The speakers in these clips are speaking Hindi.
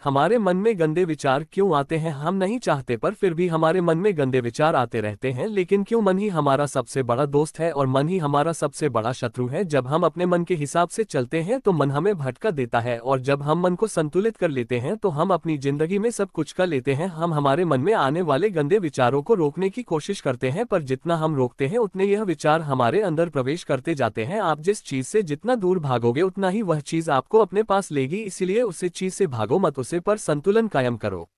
हमारे मन में गंदे विचार क्यों आते हैं? हम नहीं चाहते पर फिर भी हमारे मन में गंदे विचार आते रहते हैं। लेकिन क्यों मन ही हमारा सबसे बड़ा दोस्त है और मन ही हमारा सबसे बड़ा शत्रु है। जब हम अपने मन के हिसाब से चलते हैं तो मन हमें भटका देता है, और जब हम मन को संतुलित कर लेते हैं तो हम अपनी जिंदगी में सब कुछ कर लेते हैं। हम हमारे मन में आने वाले गंदे विचारों को रोकने की कोशिश करते हैं, पर जितना हम रोकते हैं उतने यह विचार हमारे अंदर प्रवेश करते जाते हैं। आप जिस चीज से जितना दूर भागोगे उतना ही वह चीज आपको अपने पास लेगी, इसीलिए उस चीज से भागो मत, उसे पर संतुलन कायम करो।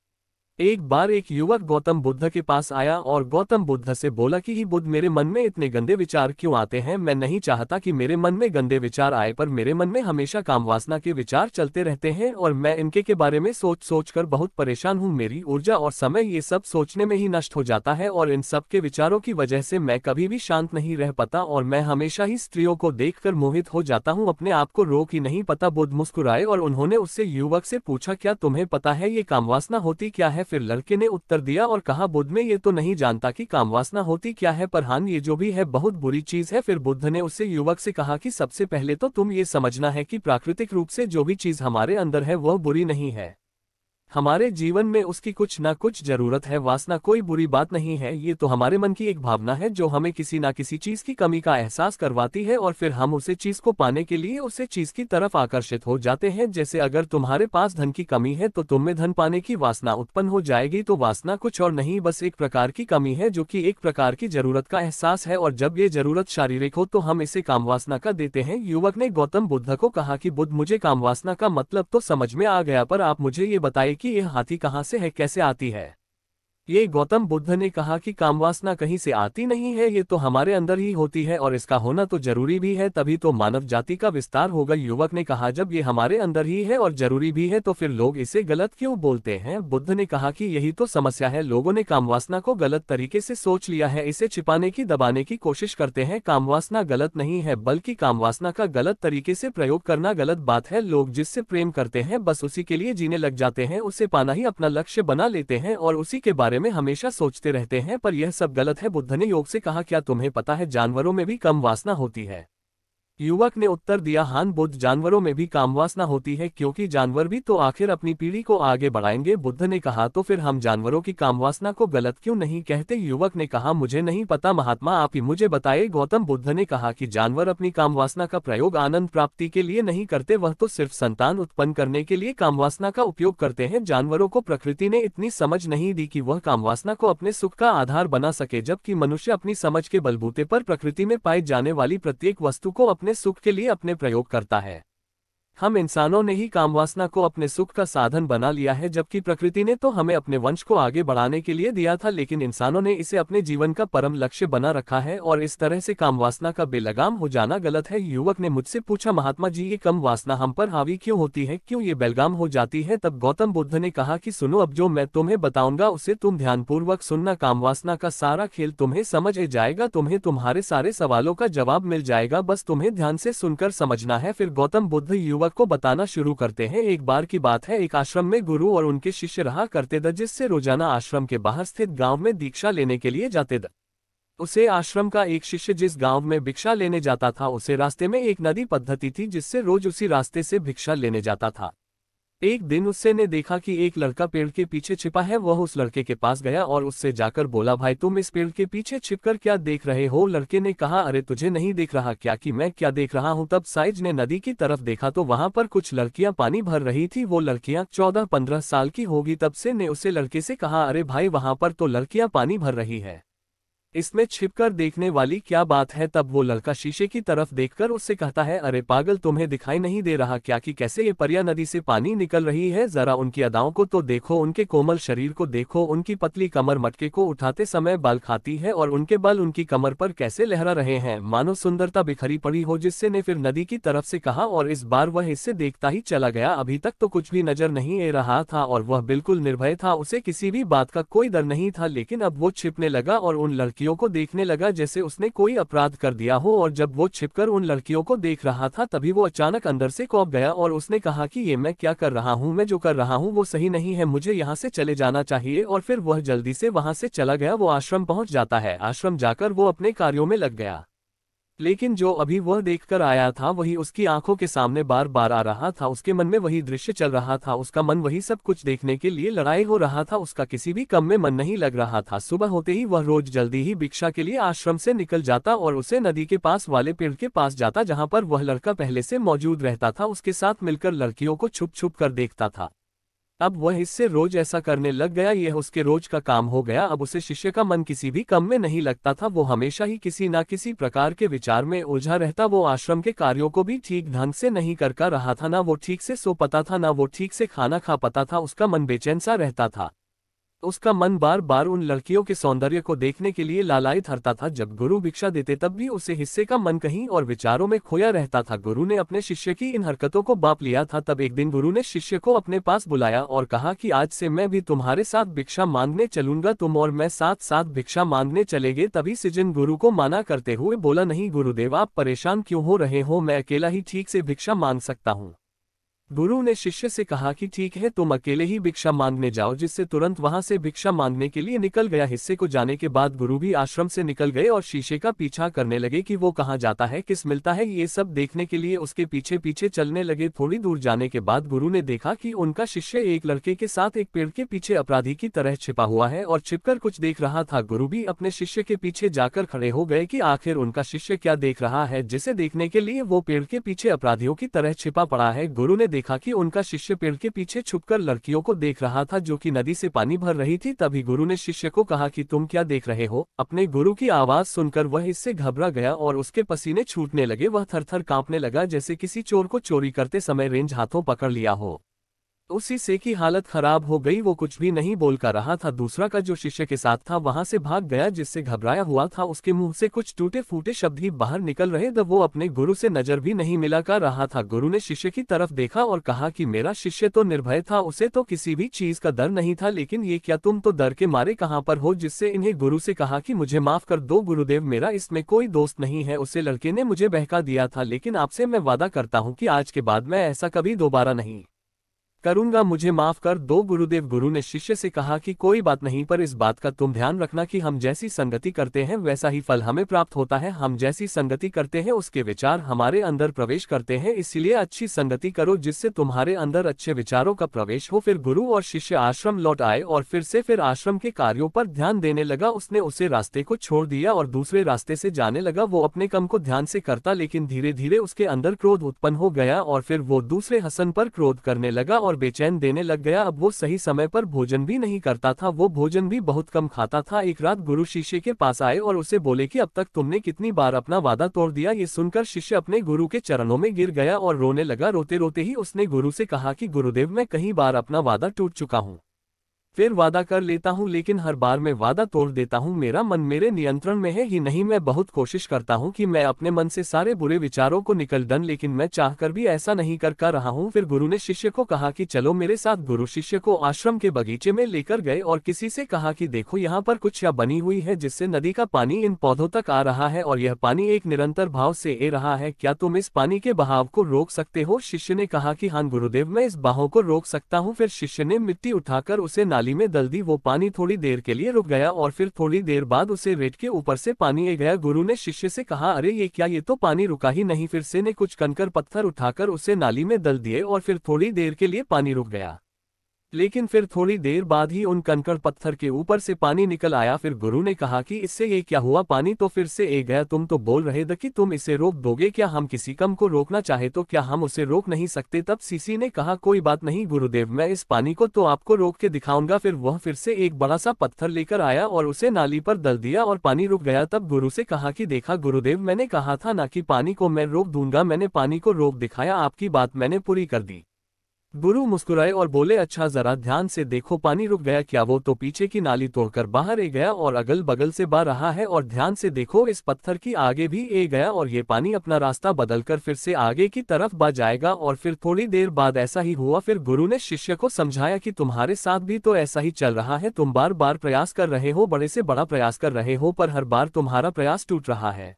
एक बार एक युवक गौतम बुद्ध के पास आया और गौतम बुद्ध से बोला कि ही बुद्ध, मेरे मन में इतने गंदे विचार क्यों आते हैं? मैं नहीं चाहता कि मेरे मन में गंदे विचार आए, पर मेरे मन में हमेशा कामवासना के विचार चलते रहते हैं और मैं इनके के बारे में सोच सोच कर बहुत परेशान हूँ। मेरी ऊर्जा और समय ये सब सोचने में ही नष्ट हो जाता है और इन सब के विचारों की वजह से मैं कभी भी शांत नहीं रह पाता और मैं हमेशा ही स्त्रियों को देखकर मोहित हो जाता हूँ, अपने आप को रोक ही नहीं पाता। बुद्ध मुस्कुराए और उन्होंने उससे युवक से पूछा, क्या तुम्हें पता है ये कामवासना होती क्या है? फिर लड़के ने उत्तर दिया और कहा, बुद्ध में ये तो नहीं जानता कि कामवासना होती क्या है, पर हाँ ये जो भी है बहुत बुरी चीज है। फिर बुद्ध ने उससे युवक से कहा कि सबसे पहले तो तुम ये समझना है कि प्राकृतिक रूप से जो भी चीज हमारे अंदर है वह बुरी नहीं है। हमारे जीवन में उसकी कुछ ना कुछ जरूरत है। वासना कोई बुरी बात नहीं है, ये तो हमारे मन की एक भावना है जो हमें किसी ना किसी चीज की कमी का एहसास करवाती है और फिर हम उसे चीज को पाने के लिए उसे चीज की तरफ आकर्षित हो जाते हैं। जैसे अगर तुम्हारे पास धन की कमी है तो तुम में धन पाने की वासना उत्पन्न हो जाएगी। तो वासना कुछ और नहीं, बस एक प्रकार की कमी है जो कि एक प्रकार की जरूरत का एहसास है, और जब ये जरूरत शारीरिक हो तो हम इसे कामवासना का देते हैं। युवक ने गौतम बुद्ध को कहा कि बुद्ध, मुझे कामवासना का मतलब तो समझ में आ गया, पर आप मुझे ये बताइए कि यह हाथी कहाँ से है, कैसे आती है? ये गौतम बुद्ध ने कहा कि कामवासना कहीं से आती नहीं है, ये तो हमारे अंदर ही होती है और इसका होना तो जरूरी भी है, तभी तो मानव जाति का विस्तार होगा। युवक ने कहा, जब ये हमारे अंदर ही है और जरूरी भी है तो फिर लोग इसे गलत क्यों बोलते हैं? बुद्ध ने कहा कि यही तो समस्या है, लोगों ने कामवासना को गलत तरीके से सोच लिया है, इसे छिपाने की दबाने की कोशिश करते हैं। कामवासना गलत नहीं है, बल्कि कामवासना का गलत तरीके से प्रयोग करना गलत बात है। लोग जिससे प्रेम करते हैं बस उसी के लिए जीने लग जाते हैं, उसे पाना ही अपना लक्ष्य बना लेते हैं और उसी के बारे में हमेशा सोचते रहते हैं, पर यह सब गलत है। बुद्ध ने योग से कहा, क्या तुम्हें पता है जानवरों में भी कम वासना होती है? युवक ने उत्तर दिया, हां बुद्ध, जानवरों में भी कामवासना होती है, क्योंकि जानवर भी तो आखिर अपनी पीढ़ी को आगे बढ़ाएंगे। बुद्ध ने कहा, तो फिर हम जानवरों की कामवासना को गलत क्यों नहीं कहते? युवक ने कहा, मुझे नहीं पता महात्मा, आप ही मुझे बताइए। गौतम बुद्ध ने कहा कि जानवर अपनी कामवासना का प्रयोग आनंद प्राप्ति के लिए नहीं करते, वह तो सिर्फ संतान उत्पन्न करने के लिए कामवासना का उपयोग करते हैं। जानवरों को प्रकृति ने इतनी समझ नहीं दी कि वह कामवासना को अपने सुख का आधार बना सके, जबकि मनुष्य अपनी समझ के बलबूते पर प्रकृति में पाई जाने वाली प्रत्येक वस्तु को अपने सुख के लिए अपने प्रयोग करता है। हम इंसानों ने ही कामवासना को अपने सुख का साधन बना लिया है, जबकि प्रकृति ने तो हमें अपने वंश को आगे बढ़ाने के लिए दिया था, लेकिन इंसानों ने इसे अपने जीवन का परम लक्ष्य बना रखा है और इस तरह से कामवासना का बेलगाम हो जाना गलत है। युवक ने मुझसे पूछा, महात्मा जी ये कम वासना हम पर हावी क्यों होती है, क्यों ये बेलगाम हो जाती है? तब गौतम बुद्ध ने कहा कि सुनो, अब जो मैं तुम्हें बताऊंगा उसे तुम ध्यानपूर्वक सुनना। कामवासना का सारा खेल तुम्हें समझ आ जाएगा, तुम्हें तुम्हारे सारे सवालों का जवाब मिल जाएगा, बस तुम्हें ध्यान से सुनकर समझना है। फिर गौतम बुद्ध युवक को बताना शुरू करते हैं। एक बार की बात है, एक आश्रम में गुरु और उनके शिष्य रहा करते थे, जिससे रोजाना आश्रम के बाहर स्थित गांव में दीक्षा लेने के लिए जाते थे। उसे आश्रम का एक शिष्य जिस गांव में भिक्षा लेने जाता था, उसे रास्ते में एक नदी पद्धति थी जिससे रोज उसी रास्ते से भिक्षा लेने जाता था। एक दिन उससे ने देखा कि एक लड़का पेड़ के पीछे छिपा है। वह उस लड़के के पास गया और उससे जाकर बोला, भाई तुम इस पेड़ के पीछे छिपकर क्या देख रहे हो? लड़के ने कहा, अरे तुझे नहीं दिख रहा क्या कि मैं क्या देख रहा हूँ? तब साइज ने नदी की तरफ देखा तो वहां पर कुछ लड़कियां पानी भर रही थी। वो लड़कियां 14-15 साल की होगी। तब से ने उसे लड़के से कहा, अरे भाई वहां पर तो लड़कियां पानी भर रही है, इसमें छिपकर देखने वाली क्या बात है? तब वो लड़का शीशे की तरफ देखकर उससे कहता है, अरे पागल, तुम्हें दिखाई नहीं दे रहा क्या कि कैसे ये परियां नदी से पानी निकल रही है? जरा उनकी अदाओं को तो देखो, उनके कोमल शरीर को देखो, उनकी पतली कमर मटके को उठाते समय बाल खाती है और उनके बाल उनकी कमर पर कैसे लहरा रहे हैं, मानो सुंदरता बिखरी पड़ी हो। जिससे ने फिर नदी की तरफ से कहा और इस बार वह इससे देखता ही चला गया। अभी तक तो कुछ भी नजर नहीं आ रहा था और वह बिल्कुल निर्भय था, उसे किसी भी बात का कोई डर नहीं था, लेकिन अब वो छिपने लगा और उन लड़कियों को देखने लगा जैसे उसने कोई अपराध कर दिया हो। और जब वो छिपकर उन लड़कियों को देख रहा था तभी वो अचानक अंदर से कौंप गया और उसने कहा कि ये मैं क्या कर रहा हूँ, मैं जो कर रहा हूँ वो सही नहीं है, मुझे यहाँ से चले जाना चाहिए। और फिर वह जल्दी से वहां से चला गया। वो आश्रम पहुंच जाता है। आश्रम जाकर वो अपने कार्यों में लग गया। लेकिन जो अभी वह देखकर आया था वही उसकी आंखों के सामने बार बार आ रहा था, उसके मन में वही दृश्य चल रहा था, उसका मन वही सब कुछ देखने के लिए लड़ाई हो रहा था, उसका किसी भी काम में मन नहीं लग रहा था। सुबह होते ही वह रोज जल्दी ही भिक्षा के लिए आश्रम से निकल जाता और उसे नदी के पास वाले पेड़ के पास जाता जहाँ पर वह लड़का पहले से मौजूद रहता था, उसके साथ मिलकर लड़कियों को छुप छुप कर देखता था। अब वह इससे रोज ऐसा करने लग गया, यह उसके रोज का काम हो गया। अब उसे शिष्य का मन किसी भी काम में नहीं लगता था, वो हमेशा ही किसी न किसी प्रकार के विचार में उलझा रहता। वो आश्रम के कार्यों को भी ठीक ढंग से नहीं कर रहा था, ना वो ठीक से सो पाता था, ना वो ठीक से खाना खा पाता था, उसका मन बेचैन सा रहता था। उसका मन बार बार उन लड़कियों के सौंदर्य को देखने के लिए लालायित रहता था। जब गुरु भिक्षा देते तब भी उसे हिस्से का मन कहीं और विचारों में खोया रहता था। गुरु ने अपने शिष्य की इन हरकतों को बाप लिया था। तब एक दिन गुरु ने शिष्य को अपने पास बुलाया और कहा कि आज से मैं भी तुम्हारे साथ भिक्षा मांगने चलूंगा, तुम और मैं साथ साथ भिक्षा मांगने चलेंगे। तभी सृजन गुरु को माना करते हुए बोला, नहीं गुरुदेव, आप परेशान क्यों हो रहे हो, मैं अकेला ही ठीक से भिक्षा मांग सकता हूँ। गुरु ने शिष्य से कहा कि ठीक है, तुम अकेले ही भिक्षा मांगने जाओ, जिससे तुरंत वहां से भिक्षा मांगने के लिए निकल गया। हिस्से को जाने के बाद गुरु भी आश्रम से निकल गए और शीशे का पीछा करने लगे कि वो कहाँ जाता है, किस मिलता है, ये सब देखने के लिए उसके पीछे पीछे चलने लगे। थोड़ी दूर जाने के बाद गुरु ने देखा कि उनका शिष्य एक लड़के के साथ एक पेड़ के पीछे अपराधी की तरह छिपा हुआ है और छिपकर कुछ देख रहा था। गुरु भी अपने शिष्य के पीछे जाकर खड़े हो गए कि आखिर उनका शिष्य क्या देख रहा है, जिसे देखने के लिए वो पेड़ के पीछे अपराधियों की तरह छिपा पड़ा है। गुरु ने देखा कि उनका शिष्य पेड़ के पीछे छुपकर लड़कियों को देख रहा था जो कि नदी से पानी भर रही थी। तभी गुरु ने शिष्य को कहा कि तुम क्या देख रहे हो। अपने गुरु की आवाज सुनकर वह इससे घबरा गया और उसके पसीने छूटने लगे। वह थरथर कांपने लगा जैसे किसी चोर को चोरी करते समय रेंज हाथों पकड़ लिया हो। उसी से की हालत खराब हो गई, वो कुछ भी नहीं बोल कर रहा था। दूसरा का जो शिष्य के साथ था वहां से भाग गया, जिससे घबराया हुआ था उसके मुंह से कुछ टूटे फूटे शब्द ही बाहर निकल रहे थे। वो अपने गुरु से नजर भी नहीं मिला कर रहा था। गुरु ने शिष्य की तरफ देखा और कहा कि मेरा शिष्य तो निर्भय था, उसे तो किसी भी चीज का डर नहीं था, लेकिन ये क्या तुम तो डर के मारे कहाँ पर हो। जिससे इन्हें गुरु से कहा कि मुझे माफ कर दो गुरुदेव, मेरा इसमें कोई दोस्त नहीं है, उसे लड़के ने मुझे बहका दिया था, लेकिन आपसे मैं वादा करता हूँ कि आज के बाद मैं ऐसा कभी दोबारा नहीं करूंगा, मुझे माफ कर दो गुरुदेव। गुरु ने शिष्य से कहा कि कोई बात नहीं, पर इस बात का तुम ध्यान रखना कि हम जैसी संगति करते हैं वैसा ही फल हमें प्राप्त होता है। हम जैसी संगति करते हैं उसके विचार हमारे अंदर प्रवेश करते हैं, इसलिए अच्छी संगति करो जिससे तुम्हारे अंदर अच्छे विचारों का प्रवेश हो। फिर गुरु और शिष्य आश्रम लौट आए और फिर आश्रम के कार्यों पर ध्यान देने लगा। उसने उसे रास्ते को छोड़ दिया और दूसरे रास्ते से जाने लगा। वो अपने काम को ध्यान से करता, लेकिन धीरे धीरे उसके अंदर क्रोध उत्पन्न हो गया और फिर वो दूसरे हसन पर क्रोध करने लगा और बेचैन देने लग गया। अब वो सही समय पर भोजन भी नहीं करता था, वो भोजन भी बहुत कम खाता था। एक रात गुरु शिष्य के पास आए और उसे बोले कि अब तक तुमने कितनी बार अपना वादा तोड़ दिया। ये सुनकर शिष्य अपने गुरु के चरणों में गिर गया और रोने लगा। रोते रोते ही उसने गुरु से कहा कि गुरुदेव, मैं कई बार अपना वादा टूट चुका हूँ, फिर वादा कर लेता हूँ, लेकिन हर बार मैं वादा तोड़ देता हूँ। मेरा मन मेरे नियंत्रण में है ही नहीं। मैं बहुत कोशिश करता हूँ कि मैं अपने मन से सारे बुरे विचारों को निकल दूं, लेकिन मैं चाहकर भी ऐसा नहीं कर रहा हूँ। फिर गुरु ने शिष्य को कहा कि चलो मेरे साथ। गुरु शिष्य को आश्रम के बगीचे में लेकर गए और किसी से कहा कि देखो यहाँ पर कुछ या बनी हुई है जिससे नदी का पानी इन पौधों तक आ रहा है और यह पानी एक निरंतर भाव से ए रहा है, क्या तुम इस पानी के बहाव को रोक सकते हो। शिष्य ने कहा कि हाँ गुरुदेव, मैं इस बहाव को रोक सकता हूँ। फिर शिष्य ने मिट्टी उठाकर उसे नाली में दल दी। वो पानी थोड़ी देर के लिए रुक गया और फिर थोड़ी देर बाद उसे रेत के ऊपर से पानी आ गया। गुरु ने शिष्य से कहा, अरे ये क्या, ये तो पानी रुका ही नहीं। फिर से ने कुछ कंकर पत्थर उठाकर उसे नाली में दल दिए और फिर थोड़ी देर के लिए पानी रुक गया, लेकिन फिर थोड़ी देर बाद ही उन कंकड़ पत्थर के ऊपर से पानी निकल आया। फिर गुरु ने कहा कि इससे ये क्या हुआ, पानी तो फिर से ए गया। तुम तो बोल रहे थे कि तुम इसे रोक दोगे, क्या हम किसी कम को रोकना चाहे तो क्या हम उसे रोक नहीं सकते। तब शिष्य ने कहा, कोई बात नहीं गुरुदेव, मैं इस पानी को तो आपको रोक के दिखाऊंगा। फिर वह फिर से एक बड़ा सा पत्थर लेकर आया और उसे नाली पर दल दिया और पानी रुक गया। तब गुरु से कहा कि देखा गुरुदेव, मैंने कहा था ना कि पानी को मैं रोक दूंगा, मैंने पानी को रोक दिखाया, आपकी बात मैंने पूरी कर दी। गुरु मुस्कुराए और बोले, अच्छा जरा ध्यान से देखो, पानी रुक गया क्या, वो तो पीछे की नाली तोड़कर बाहर ए गया और अगल बगल से बह रहा है। और ध्यान से देखो, इस पत्थर की आगे भी ए गया और ये पानी अपना रास्ता बदलकर फिर से आगे की तरफ बह जाएगा। और फिर थोड़ी देर बाद ऐसा ही हुआ। फिर गुरु ने शिष्य को समझाया कि तुम्हारे साथ भी तो ऐसा ही चल रहा है, तुम बार बार प्रयास कर रहे हो, बड़े से बड़ा प्रयास कर रहे हो, पर हर बार तुम्हारा प्रयास टूट रहा है।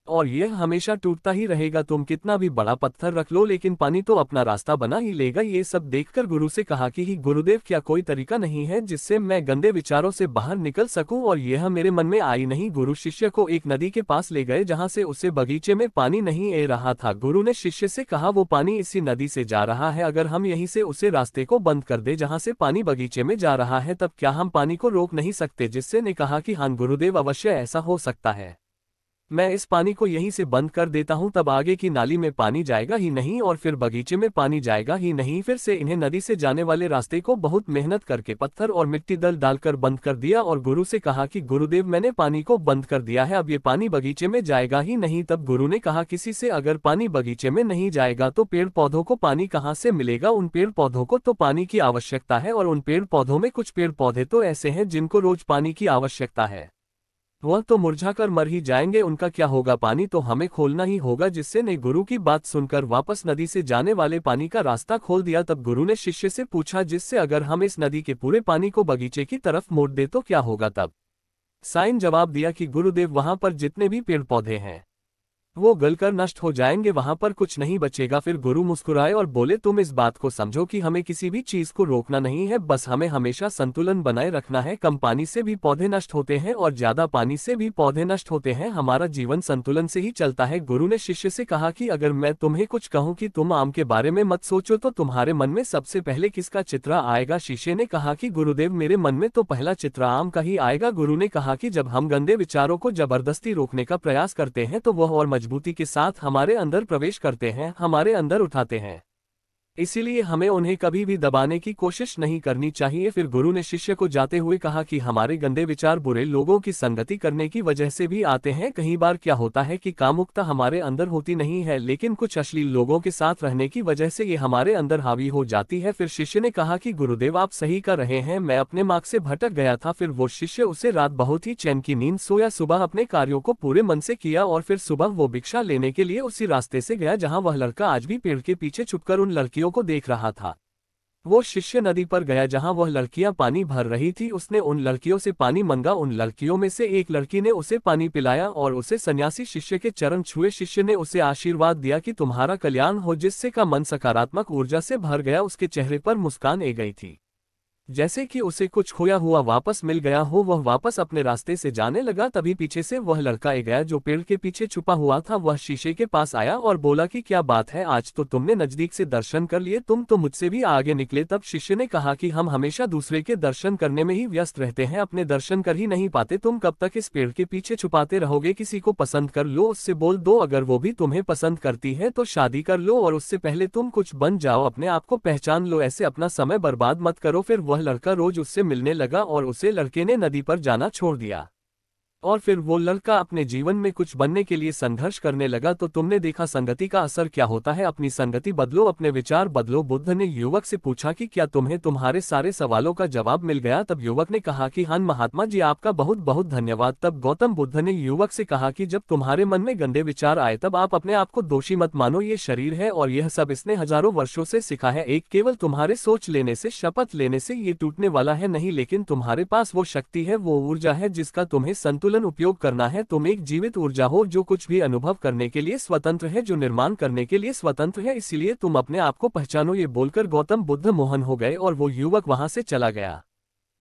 और यह हमेशा टूटता ही रहेगा। तुम कितना भी बड़ा पत्थर रख लो लेकिन पानी तो अपना रास्ता बना ही लेगा। ये सब देखकर गुरु से कहा कि ही गुरुदेव, क्या कोई तरीका नहीं है जिससे मैं गंदे विचारों से बाहर निकल सकूं? और यह मेरे मन में आई नहीं। गुरु शिष्य को एक नदी के पास ले गए जहां से उसे बगीचे में पानी नहीं आ रहा था। गुरु ने शिष्य से कहा, वो पानी इसी नदी से जा रहा है, अगर हम यहीं से उसे रास्ते को बंद कर दे जहाँ से पानी बगीचे में जा रहा है, तब क्या हम पानी को रोक नहीं सकते? जिससे ने कहा कि हाँ गुरुदेव, अवश्य ऐसा हो सकता है। मैं इस पानी को यहीं से बंद कर देता हूं, तब आगे की नाली में पानी जाएगा ही नहीं और फिर बगीचे में पानी जाएगा ही नहीं। फिर से इन्हें नदी से जाने वाले रास्ते को बहुत मेहनत करके पत्थर और मिट्टी डालकर बंद कर दिया और गुरु से कहा कि गुरुदेव, मैंने पानी को बंद कर दिया है, अब ये पानी बगीचे में जाएगा ही नहीं। तब गुरु ने कहा, किसी से अगर पानी बगीचे में नहीं जाएगा तो पेड़ पौधों को पानी कहाँ से मिलेगा? उन पेड़ पौधों को तो पानी की आवश्यकता है और उन पेड़ पौधों में कुछ पेड़ पौधे तो ऐसे हैं जिनको रोज पानी की आवश्यकता है, वह तो मुरझाकर मर ही जाएंगे, उनका क्या होगा? पानी तो हमें खोलना ही होगा। जिससे ने गुरु की बात सुनकर वापस नदी से जाने वाले पानी का रास्ता खोल दिया। तब गुरु ने शिष्य से पूछा, जिससे अगर हम इस नदी के पूरे पानी को बगीचे की तरफ मोड़ दे तो क्या होगा? तब साइन जवाब दिया कि गुरुदेव, वहां पर जितने भी पेड़ पौधे हैं वो गलकर नष्ट हो जाएंगे, वहां पर कुछ नहीं बचेगा। फिर गुरु मुस्कुराए और बोले, तुम इस बात को समझो कि हमें किसी भी चीज को रोकना नहीं है, बस हमें हमेशा संतुलन बनाए रखना है। कम पानी से भी पौधे नष्ट होते हैं और ज्यादा पानी से भी पौधे नष्ट होते हैं, हमारा जीवन संतुलन से ही चलता है। गुरु ने शिष्य से कहा कि अगर मैं तुम्हें कुछ कहूं कि तुम आम के बारे में मत सोचो, तो तुम्हारे मन में सबसे पहले किसका चित्र आएगा? शिष्य ने कहा कि गुरुदेव, मेरे मन में तो पहला चित्र आम का ही आएगा। गुरु ने कहा कि जब हम गंदे विचारों को जबरदस्ती रोकने का प्रयास करते हैं तो वह और मजबूती के साथ हमारे अंदर प्रवेश करते हैं, हमारे अंदर उठाते हैं, इसीलिए हमें उन्हें कभी भी दबाने की कोशिश नहीं करनी चाहिए। फिर गुरु ने शिष्य को जाते हुए कहा कि हमारे गंदे विचार बुरे लोगों की संगति करने की वजह से भी आते हैं। कई बार क्या होता है कि कामुकता हमारे अंदर होती नहीं है, लेकिन कुछ अश्लील लोगों के साथ रहने की वजह से ये हमारे अंदर हावी हो जाती है। फिर शिष्य ने कहा कि गुरुदेव, आप सही कर रहे हैं, मैं अपने मार्ग से भटक गया था। फिर वो शिष्य उसे रात बहुत ही चैन की नींद सोया, सुबह अपने कार्यों को पूरे मन से किया और फिर सुबह वो भिक्षा लेने के लिए उसी रास्ते से गया जहाँ वह लड़का आज भी पेड़ के पीछे छुपकर उन लड़कियों को देख रहा था। वो शिष्य नदी पर गया जहां वह लड़कियां पानी भर रही थी, उसने उन लड़कियों से पानी मांगा। उन लड़कियों में से एक लड़की ने उसे पानी पिलाया और उसे सन्यासी शिष्य के चरण छुए। शिष्य ने उसे आशीर्वाद दिया कि तुम्हारा कल्याण हो, जिससे का मन सकारात्मक ऊर्जा से भर गया। उसके चेहरे पर मुस्कान आ गई थी, जैसे कि उसे कुछ खोया हुआ वापस मिल गया हो। वह वापस अपने रास्ते से जाने लगा, तभी पीछे से वह लड़का आ गया जो पेड़ के पीछे छुपा हुआ था। वह शीशे के पास आया और बोला कि क्या बात है, आज तो तुमने नजदीक से दर्शन कर लिए, तुम तो मुझसे भी आगे निकले। तब शिष्य ने कहा कि हम हमेशा दूसरे के दर्शन करने में ही व्यस्त रहते हैं, अपने दर्शन कर ही नहीं पाते। तुम कब तक इस पेड़ के पीछे छुपाते रहोगे? किसी को पसंद कर लो, उससे बोल दो, अगर वो भी तुम्हें पसंद करती है तो शादी कर लो, और उससे पहले तुम कुछ बन जाओ, अपने आप को पहचान लो, ऐसे अपना समय बर्बाद मत करो। फिर वह लड़का रोज उससे मिलने लगा और उसे लड़के ने नदी पर जाना छोड़ दिया और फिर वो लड़का अपने जीवन में कुछ बनने के लिए संघर्ष करने लगा। तो तुमने देखा संगति का असर क्या होता है। अपनी संगति बदलो, अपने विचार बदलो। बुद्ध ने युवक से पूछा कि क्या तुम्हें तुम्हारे सारे सवालों का जवाब मिल गया? तब युवक ने कहा कि हाँ महात्मा जी, आपका बहुत बहुत धन्यवाद। तब गौतम बुद्ध ने युवक से कहा कि जब तुम्हारे मन में गंदे विचार आए तब आप अपने आप को दोषी मत मानो, ये शरीर है और यह सब इसने हजारों वर्षों से सीखा है। एक केवल तुम्हारे सोच लेने से, शपथ लेने से ये टूटने वाला है नहीं, लेकिन तुम्हारे पास वो शक्ति है, वो ऊर्जा है जिसका तुम्हें संतुलन उपयोग करना है। तुम एक जीवित ऊर्जा हो जो कुछ भी अनुभव करने के लिए स्वतंत्र है, जो निर्माण करने के लिए स्वतंत्र है, इसलिए तुम अपने आप को पहचानो। ये बोलकर गौतम बुद्ध मोहन हो गए और वो युवक वहां से चला गया।